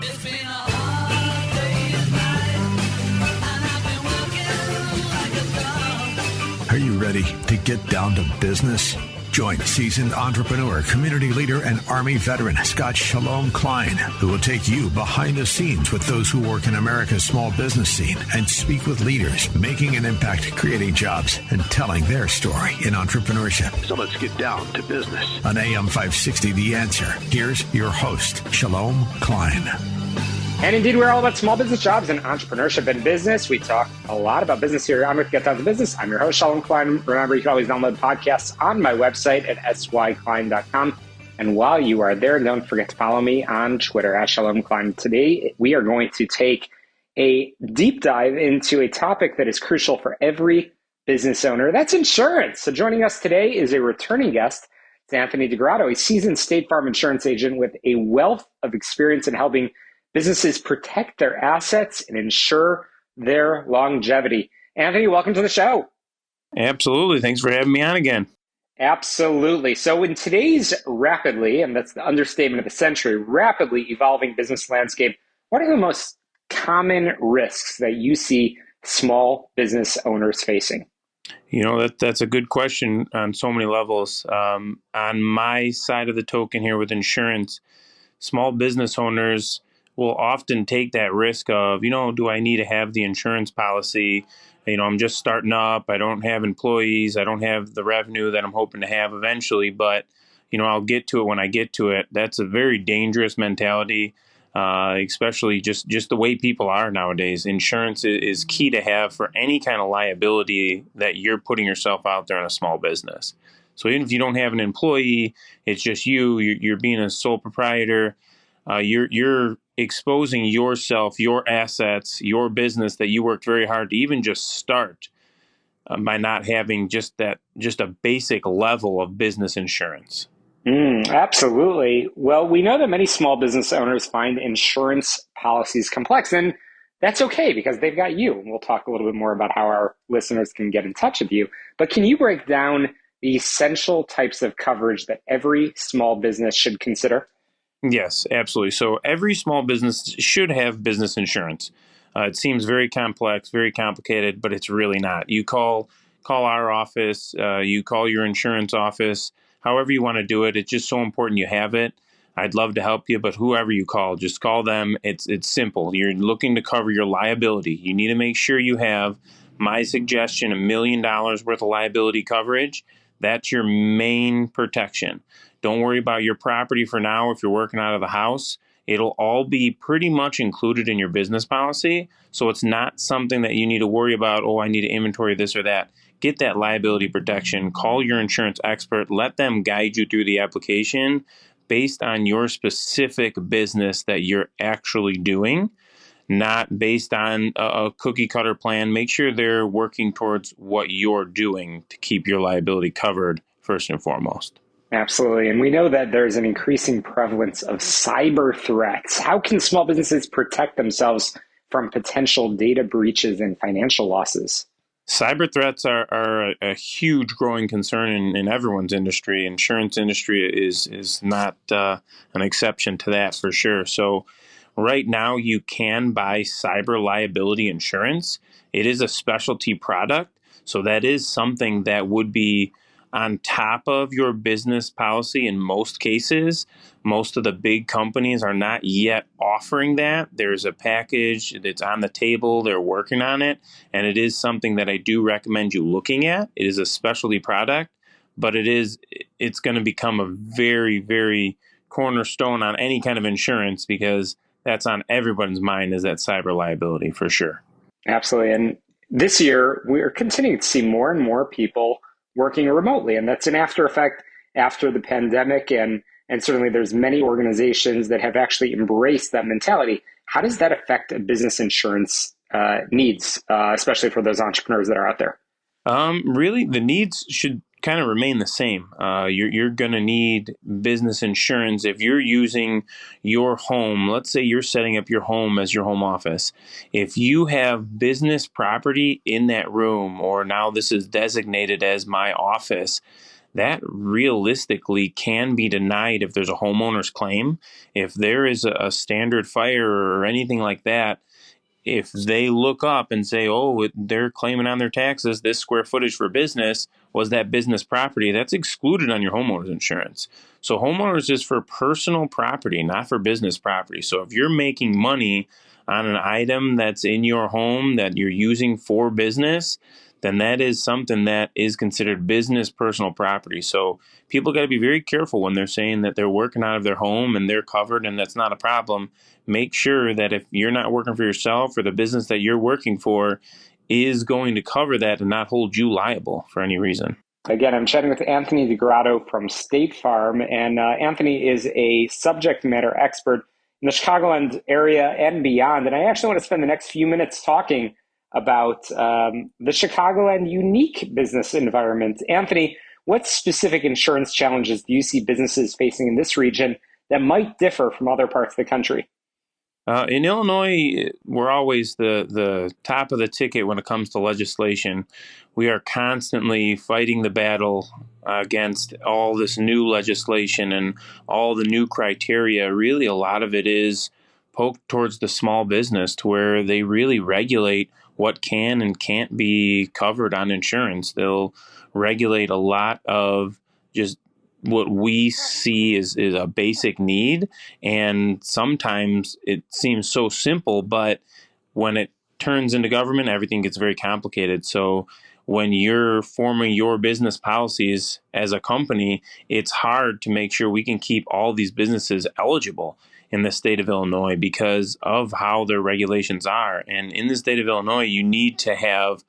It's been a hard day's night, and I've been working like a dog. Are you ready to get down to business? Join seasoned entrepreneur, community leader, and Army veteran Scott Shalom Klein, who will take you behind the scenes with those who work in America's small business scene and speak with leaders making an impact, creating jobs, and telling their story in entrepreneurship. So let's get down to business. On AM 560, The Answer, here's your host, Shalom Klein. And indeed, we're all about small business jobs and entrepreneurship and business. We talk a lot about business here on Get Down to Business. I'm your host, Shalom Klein. Remember, you can always download podcasts on my website at syklein.com. And while you are there, don't forget to follow me on Twitter at Shalom Klein. Today, we are going to take a deep dive into a topic that is crucial for every business owner. That's insurance. So joining us today is a returning guest. It's Anthony DeGrado, a seasoned State Farm insurance agent with a wealth of experience in helping businesses protect their assets and ensure their longevity. Anthony, welcome to the show. Absolutely. Thanks for having me on again. Absolutely. So in today's rapidly, and that's the understatement of the century, rapidly evolving business landscape, what are the most common risks that you see small business owners facing? You know, that's a good question on so many levels. On my side of the token here with insurance, small business owners will often take that risk of, do I need to have the insurance policy? I'm just starting up. I don't have employees. I don't have the revenue that I'm hoping to have eventually, but, I'll get to it when I get to it. That's a very dangerous mentality, especially just the way people are nowadays. Insurance is key to have for any kind of liability that you're putting yourself out there in a small business. So even if you don't have an employee, it's just you're being a sole proprietor. You're exposing yourself, your assets, your business that you worked very hard to even just start by not having just a basic level of business insurance. Absolutely. Well, we know that many small business owners find insurance policies complex, and that's okay because they've got you. And we'll talk a little bit more about how our listeners can get in touch with you. But can you break down the essential types of coverage that every small business should consider? Yes, absolutely. So every small business should have business insurance. It seems very complex, very complicated, but it's really not. You call our office, you call your insurance office, however you want to do it. It's just so important you have it. I'd love to help you, but whoever you call, just call them. It's simple. You're looking to cover your liability. You need to make sure you have, my suggestion, $1 million worth of liability coverage. That's your main protection. Don't worry about your property for now if you're working out of the house. It'll all be pretty much included in your business policy. So it's not something that you need to worry about, I need to inventory this or that. Get that liability protection. Call your insurance expert. Let them guide you through the application based on your specific business that you're actually doing, not based on a cookie cutter plan. Make sure they're working towards what you're doing to keep your liability covered first and foremost. Absolutely. And we know that there's an increasing prevalence of cyber threats. How can small businesses protect themselves from potential data breaches and financial losses? Cyber threats are a huge growing concern in everyone's industry. Insurance industry is not an exception to that for sure. So right now you can buy cyber liability insurance. It is a specialty product. So that is something that would be on top of your business policy in most cases. Most of the big companies are not yet offering that. There's a package that's on the table. They're working on it. And it is something that I do recommend you looking at. It is a specialty product, but it's going to become a very, very cornerstone on any kind of insurance because that's on everyone's mind is that cyber liability for sure. Absolutely. And this year, we're continuing to see more and more people working remotely. And that's an after effect after the pandemic. And certainly there's many organizations that have actually embraced that mentality. How does that affect a business insurance needs, especially for those entrepreneurs that are out there? Really, the needs should kind of remain the same. You're going to need business insurance if you're using your home. Let's say you're setting up your home as your home office. If you have business property in that room, or now this is designated as my office, that realistically can be denied if there's a homeowner's claim. If there is a standard fire or anything like that, if they look up and say, oh, they're claiming on their taxes this square footage for business was that business property, that's excluded on your homeowner's insurance. So homeowners is for personal property, not for business property. So if you're making money on an item that's in your home that you're using for business, then that is something that is considered business personal property. So people got to be very careful when they're saying that they're working out of their home and they're covered and that's not a problem. Make sure that if you're not working for yourself or the business that you're working for is going to cover that and not hold you liable for any reason. Again, I'm chatting with Anthony DeGrado from State Farm, and Anthony is a subject matter expert in the Chicagoland area and beyond. And I actually want to spend the next few minutes talking about the Chicagoland unique business environment. Anthony, what specific insurance challenges do you see businesses facing in this region that might differ from other parts of the country? In Illinois, we're always the top of the ticket when it comes to legislation. We are constantly fighting the battle against all this new legislation and all the new criteria. Really, a lot of it is poked towards the small business to where they really regulate what can and can't be covered on insurance. They'll regulate a lot of just what we see is a basic need. And sometimes it seems so simple, but when it turns into government, everything gets very complicated. So when you're forming your business policies as a company, it's hard to make sure we can keep all these businesses eligible in the state of Illinois because of how their regulations are. And in the state of Illinois, you need to have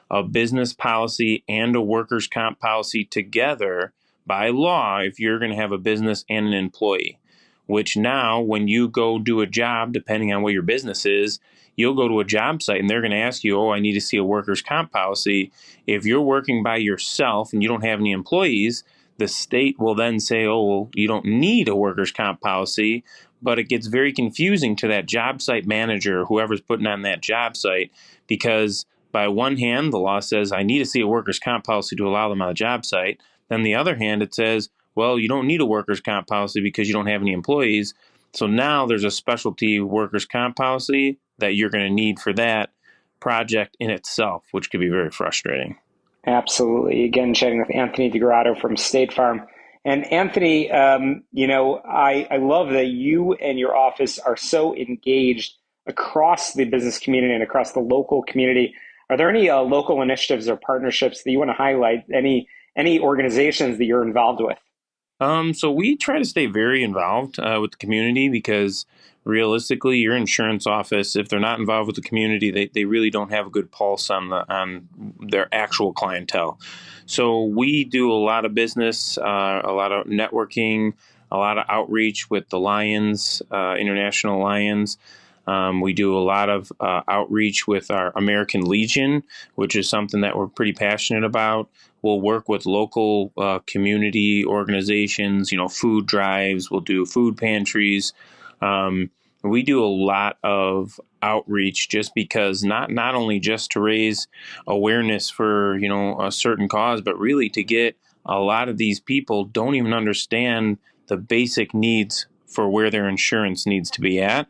a business policy and a workers' comp policy together by law if you're going to have a business and an employee, which now when you go do a job, depending on what your business is, you'll go to a job site and they're going to ask you, oh, I need to see a workers' comp policy. If you're working by yourself and you don't have any employees, the state will then say, oh, well, you don't need a workers' comp policy. But it gets very confusing to that job site manager, whoever's putting on that job site, because by one hand, the law says I need to see a workers' comp policy to allow them on the job site. Then the other hand, it says, well, you don't need a workers' comp policy because you don't have any employees. So now there's a specialty workers' comp policy that you're going to need for that project in itself, which could be very frustrating. Absolutely. Again, chatting with Anthony DeGrado from State Farm. And Anthony, I love that you and your office are so engaged across the business community and across the local community. Are there any local initiatives or partnerships that you want to highlight? Any organizations that you're involved with? So we try to stay very involved with the community because realistically, your insurance office, if they're not involved with the community, they really don't have a good pulse on their actual clientele. So we do a lot of business, a lot of networking, a lot of outreach with the Lions, International Lions. We do a lot of outreach with our American Legion, which is something that we're pretty passionate about. We'll work with local community organizations, food drives. We'll do food pantries. We do a lot of outreach just because not only just to raise awareness for, a certain cause, but really to get a lot of these people don't even understand the basic needs for where their insurance needs to be at.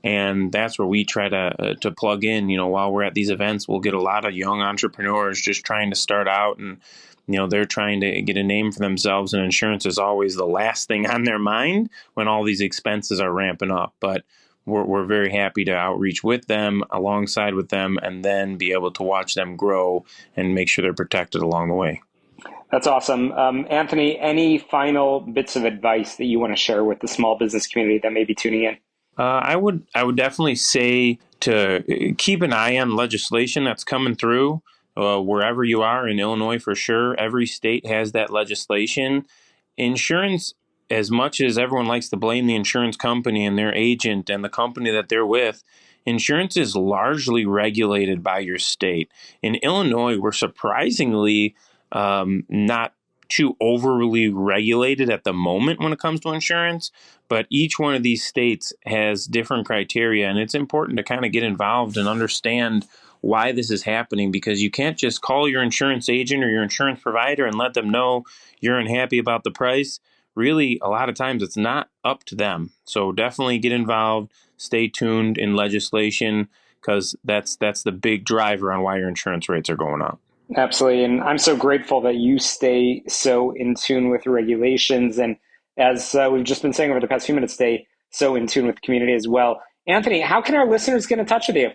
And that's where we try to plug in. While we're at these events, we'll get a lot of young entrepreneurs just trying to start out and, they're trying to get a name for themselves, and insurance is always the last thing on their mind when all these expenses are ramping up. But we're very happy to outreach with them, alongside with them, and then be able to watch them grow and make sure they're protected along the way. That's awesome. Anthony, any final bits of advice that you want to share with the small business community that may be tuning in? I would definitely say to keep an eye on legislation that's coming through wherever you are in Illinois, for sure. Every state has that legislation. Insurance, as much as everyone likes to blame the insurance company and their agent and the company that they're with, insurance is largely regulated by your state. In Illinois, we're surprisingly not too overly regulated at the moment when it comes to insurance, but each one of these states has different criteria, and it's important to kind of get involved and understand why this is happening, because you can't just call your insurance agent or your insurance provider and let them know you're unhappy about the price. Really, a lot of times it's not up to them. So definitely get involved, stay tuned in legislation, because that's the big driver on why your insurance rates are going up. Absolutely. And I'm so grateful that you stay so in tune with regulations. And as we've just been saying over the past few minutes, stay so in tune with the community as well. Anthony, how can our listeners get in touch with you?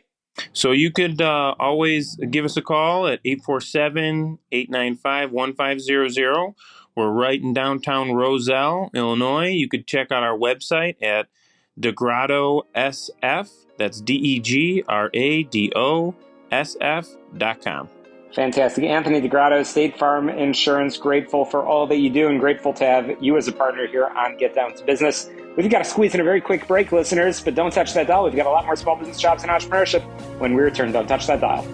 So you could always give us a call at 847-895-1500. We're right in downtown Roselle, Illinois. You could check out our website at DeGrado SF. That's DeGrado.com. Fantastic. Anthony DeGrado, State Farm Insurance, grateful for all that you do and grateful to have you as a partner here on Get Down to Business. We've got to squeeze in a very quick break, listeners, but don't touch that dial. We've got a lot more small business jobs and entrepreneurship. When we return, don't touch that dial.